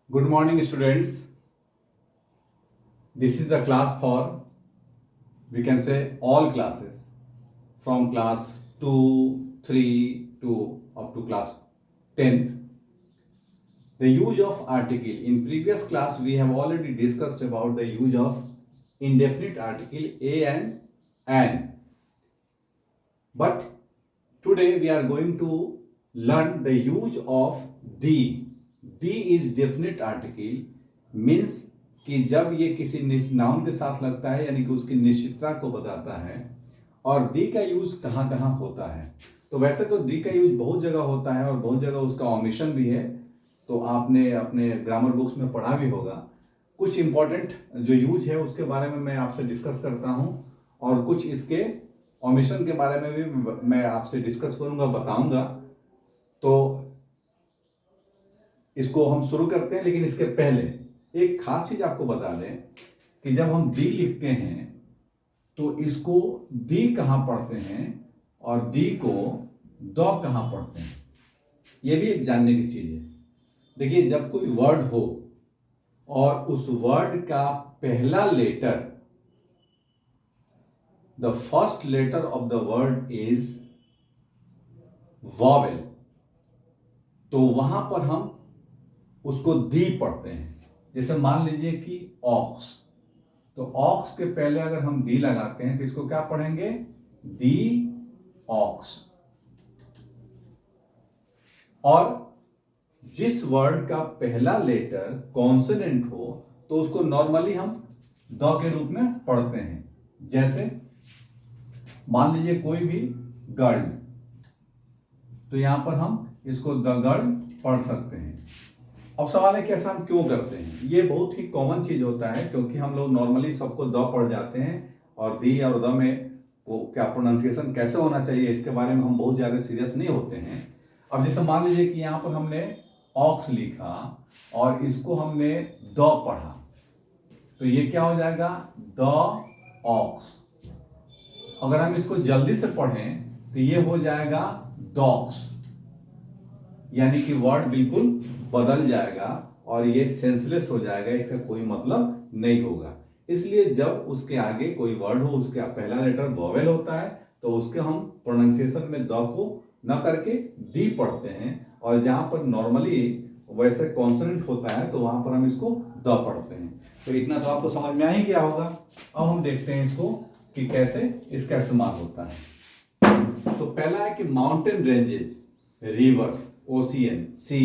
Good morning, students. This is the class for, we can say, all classes from class 2, 3 to up to class 10th. The use of article. In previous class, we have already discussed about the use of indefinite article a and an. But today we are going to learn the use of the. The is definite article, means कि जब ये किसी noun के साथ लगता है यानी कि उसकी निश्चितता को बताता है। और दी का यूज कहाँ कहाँ होता है, तो वैसे तो दी का यूज बहुत जगह होता है और बहुत जगह उसका ओमिशन भी है, तो आपने अपने ग्रामर बुक्स में पढ़ा भी होगा। कुछ इंपॉर्टेंट जो यूज है उसके बारे में मैं आपसे डिस्कस करता हूँ और कुछ इसके ओमिशन के बारे में भी मैं आपसे डिस्कस करूंगा, बताऊंगा। तो इसको हम शुरू करते हैं, लेकिन इसके पहले एक खास चीज आपको बता दें कि जब हम दी लिखते हैं तो इसको दी कहां पढ़ते हैं और दी को द कहां पढ़ते हैं, यह भी एक जानने की चीज है। देखिए, जब कोई वर्ड हो और उस वर्ड का पहला letter, the first letter of the word is vowel, तो वहां पर हम उसको दी पढ़ते हैं। जैसे मान लीजिए कि ऑक्स, तो ऑक्स के पहले अगर हम दी लगाते हैं तो इसको क्या पढ़ेंगे? दी ऑक्स। और जिस वर्ड का पहला लेटर कॉन्सोनेंट हो तो उसको नॉर्मली हम द के रूप में पढ़ते हैं। जैसे मान लीजिए कोई भी गर्ल, तो यहां पर हम इसको द गर्ल पढ़ सकते हैं। अब सवाल है कि ऐसा हम क्यों करते हैं? ये बहुत ही कॉमन चीज होता है, क्योंकि हम लोग नॉर्मली सबको द पढ़ जाते हैं और दी और द में को क्या प्रोनाउंसिएशन कैसे होना चाहिए इसके बारे में हम बहुत ज्यादा सीरियस नहीं होते हैं। अब जैसे मान लीजिए कि यहां पर हमने ऑक्स लिखा और इसको हमने द पढ़ा, तो ये क्या हो जाएगा? The ox. अगर हम इसको जल्दी से पढ़ें तो ये हो जाएगा डॉग्स, यानी कि वर्ड बिल्कुल बदल जाएगा और ये सेंसलेस हो जाएगा, इसका कोई मतलब नहीं होगा। इसलिए जब उसके आगे कोई वर्ड हो, उसका पहला लेटर वोवेल होता है, तो उसके हम प्रोनाउंसिएशन में द को न करके दी पढ़ते हैं, और जहां पर नॉर्मली वैसे कॉन्सोनेंट होता है तो वहां पर हम इसको द पढ़ते हैं। तो इतना तो आपको समझ में आ ही गया होगा। अब हम देखते हैं इसको कि कैसे इसका इस्तेमाल होता है। तो पहला है कि mountain ranges, rivers, ocean, sea,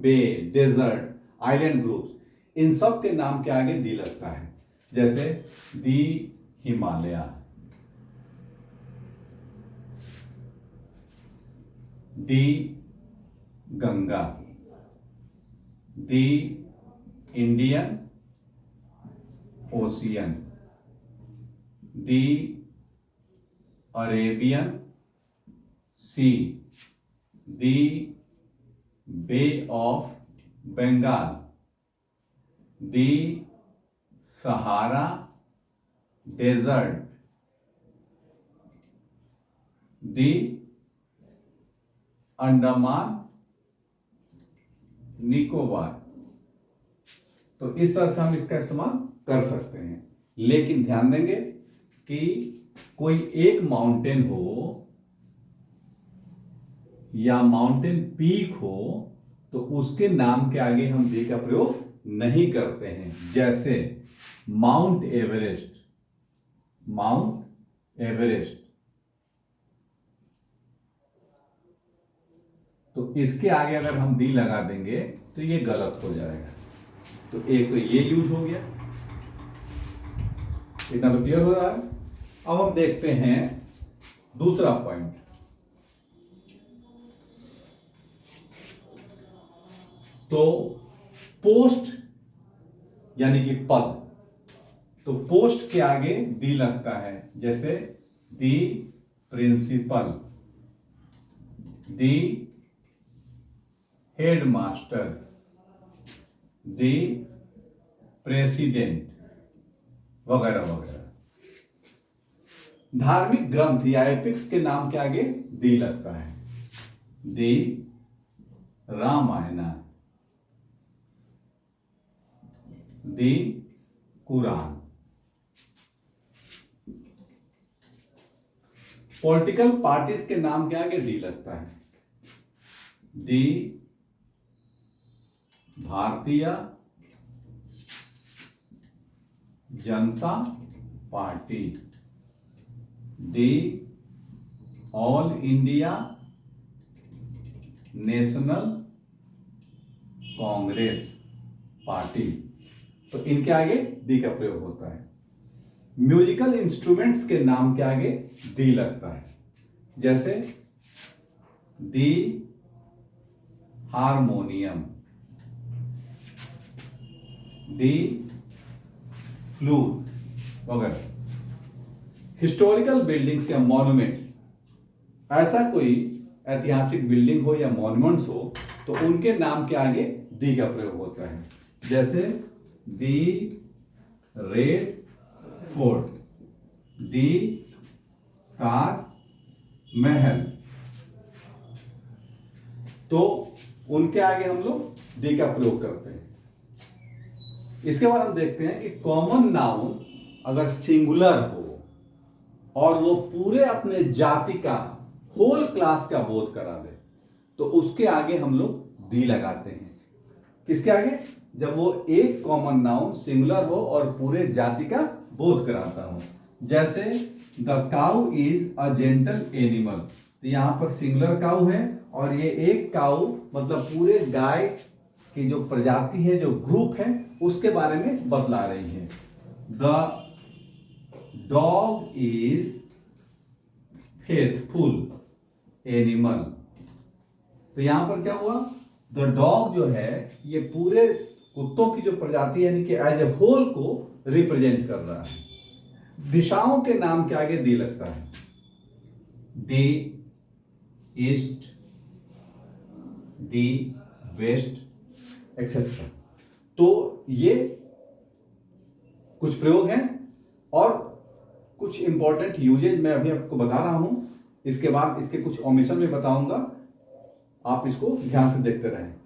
bay, desert, island groups, इन सब के नाम के आगे दी लगता है। जैसे the Himalaya, the Ganga, the Indian Ocean, the Arabian Sea, the Bay of Bengal, the Sahara desert, the Andaman Nicobar. तो इस तरह से हम इसका इस्तेमाल कर सकते हैं। लेकिन ध्यान देंगे कि कोई एक माउंटेन हो या माउंटेन पीक हो तो उसके नाम के आगे हम दी का प्रयोग नहीं करते हैं। जैसे माउंट एवरेस्ट, माउंट एवरेस्ट, तो इसके आगे अगर हम दी लगा देंगे तो ये गलत हो जाएगा। तो एक तो ये यूज हो गया, इतना तो क्लियर हो रहा है। अब हम देखते हैं दूसरा पॉइंट। तो पोस्ट यानी कि पद, तो पोस्ट के आगे दी लगता है। जैसे the principal, the headmaster, the president, वगैरह वगैरह। धार्मिक ग्रंथ या एपिक्स के नाम के आगे दी लगता है। दी रामायण, दी कुरान। पॉलिटिकल पार्टीज के नाम के आगे दी लगता है। दी Bharatiya Janata party. The all India national Congress party. तो इनके आगे दी का प्रयोग होता है। म्यूजिकल इंस्ट्रूमेंट्स के नाम के आगे दी लगता है, जैसे दी हारमोनियम, दी फ्लूट वगैरह। हिस्टोरिकल बिल्डिंग्स या मॉन्यूमेंट्स, ऐसा कोई ऐतिहासिक बिल्डिंग हो या मॉन्यूमेंट्स हो तो उनके नाम के आगे दी का प्रयोग होता है, जैसे दी रेड फोर्ट, दी ताज महल। तो उनके आगे हम लोग दी का प्रयोग करते हैं। इसके बाद हम देखते हैं कि कॉमन नाउन अगर सिंगुलर हो और वो पूरे अपने जाति का होल क्लास का बोध करा दे तो उसके आगे हम लोग दी लगाते हैं। किसके आगे? जब वो एक कॉमन नाउन सिंगुलर हो और पूरे जाति का बोध कराता हो। जैसे the cow is a gentle animal, तो यहां पर सिंगुलर काउ है और ये एक काउ मतलब पूरे गाय की जो प्रजाति है, जो ग्रुप है, उसके बारे में बतला रही है। The dog is faithful animal, तो यहां पर क्या हुआ? द डॉग जो है ये पूरे कुत्तों की जो प्रजाति यानी कि एज ए होल को रिप्रेजेंट कर रहा है। दिशाओं के नाम के आगे दी लगता है, दी ईस्ट, दी वेस्ट एक्सेट्रा। तो ये कुछ प्रयोग हैं और कुछ इंपॉर्टेंट यूजेज मैं अभी आपको बता रहा हूं। इसके बाद इसके कुछ ओमिशन में बताऊंगा, आप इसको ध्यान से देखते रहें।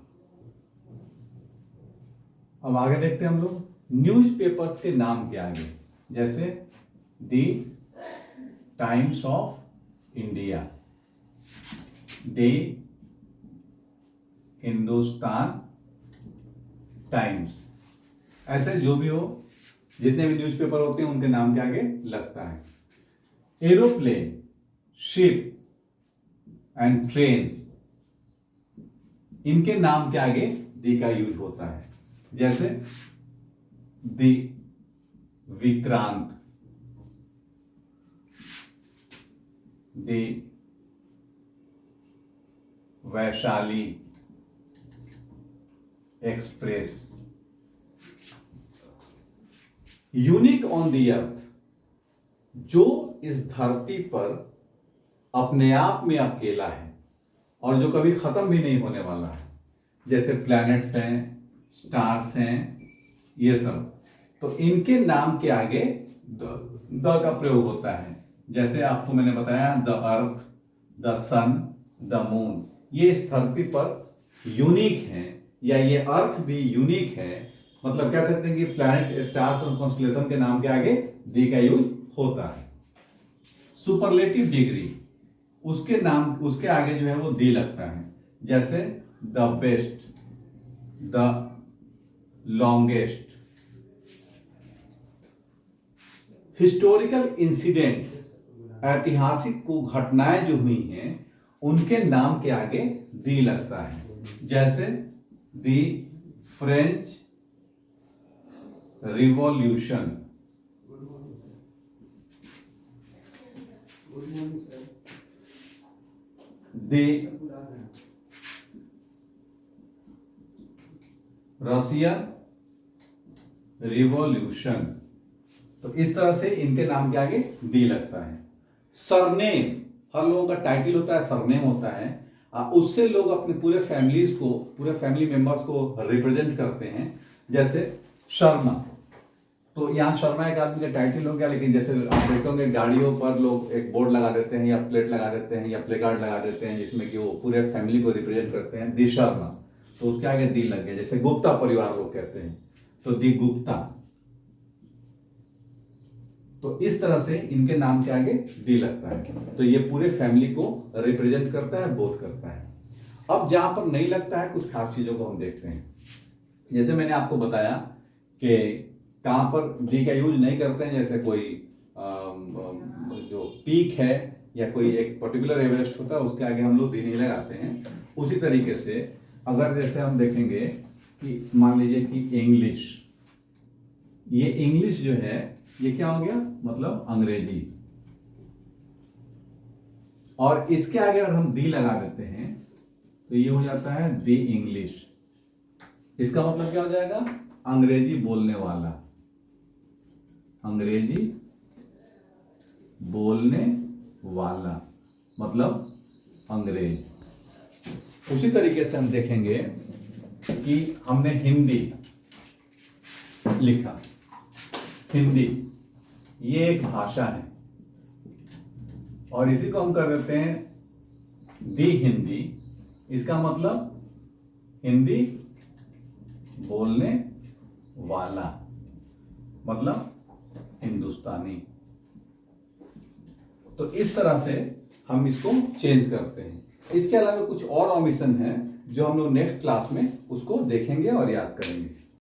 अब आगे देखते हैं हम लोग न्यूज़पेपर्स के नाम के आगे, जैसे the Times of India, the Hindustan Times. ऐसे जो भी हो, जितने भी न्यूज़पेपर होते हैं उनके नाम के आगे लगता है। एरोप्लेन, शिप एंड ट्रेन्स, इनके नाम के आगे दी का यूज होता है, जैसे the Vikrant, the Vaishali express. Unique on the earth, जो इस धरती पर अपने आप में अकेला है और जो कभी खत्म भी नहीं होने वाला है, जैसे प्लैनेट्स हैं, स्टार्स हैं, ये सब। तो इनके नाम के आगे द का प्रयोग होता है, जैसे आपको मैंने बताया the earth, the sun, the moon. ये इस धरती पर यूनिक हैं या ये अर्थ भी यूनिक है, मतलब कह सकते हैं कि प्लैनेट, स्टार्स और कॉन्स्टेलेशन के नाम के आगे दी का यूज होता है। सुपरलेटिव डिग्री, उसके नाम, उसके आगे जो है वो दी लगता है, जैसे the best, the longest. Historical incidents, ऐतिहासिक को घटनाएं जो हुई हैं उनके नाम के आगे दी लगता है, जैसे दी फ्रेंच रिवॉल्यूशन, दी रशियन रिवॉल्यूशन। तो इस तरह से इनके नाम के आगे दी लगता है। सरनेम, हर लोगों का टाइटल होता है, सरनेम होता है, उससे लोग अपने पूरे फैमिलीज को, पूरे फैमिली मेंबर्स को रिप्रेजेंट करते हैं, जैसे शर्मा। तो यहाँ शर्मा एक आदमी का टाइटल हो गया, लेकिन जैसे आप देखते होंगे गाड़ियों पर लोग एक बोर्ड लगा देते हैं या प्लेट लगा देते हैं या प्ले कार्ड लगा देते हैं जिसमें कि वो पूरे फैमिली को रिप्रेजेंट करते हैं, दी शर्मा। तो उसके आगे दी लग गया, जैसे गुप्ता परिवार लोग कहते हैं। तो दी गुप्ता। तो इस तरह से इनके नाम के आगे दी लगता है, तो ये पूरे फैमिली को रिप्रेजेंट करता है, बोध करता है। अब जहां पर नहीं लगता है, कुछ खास चीजों को हम देखते हैं। जैसे मैंने आपको बताया कि कहां पर दी का यूज नहीं करते हैं, जैसे कोई जो पीक है या कोई एक पर्टिकुलर एवरेस्ट होता है उसके आगे हम लोग दी नहीं लगाते हैं। उसी तरीके से अगर जैसे हम देखेंगे कि मान लीजिए कि इंग्लिश, ये इंग्लिश जो है ये क्या हो गया, मतलब अंग्रेजी, और इसके आगे अगर हम दी लगा देते हैं तो ये हो जाता है दी इंग्लिश। इसका मतलब क्या हो जाएगा, अंग्रेजी बोलने वाला, अंग्रेजी बोलने वाला मतलब अंग्रेज। उसी तरीके से हम देखेंगे कि हमने हिंदी लिखा, हिंदी ये एक भाषा है, और इसी को हम कर देते हैं दी हिंदी। इसका मतलब हिंदी बोलने वाला मतलब हिंदुस्तानी। तो इस तरह से हम इसको चेंज करते हैं। इसके अलावा कुछ और ऑमिशन है जो हम लोग नेक्स्ट क्लास में उसको देखेंगे और याद करेंगे।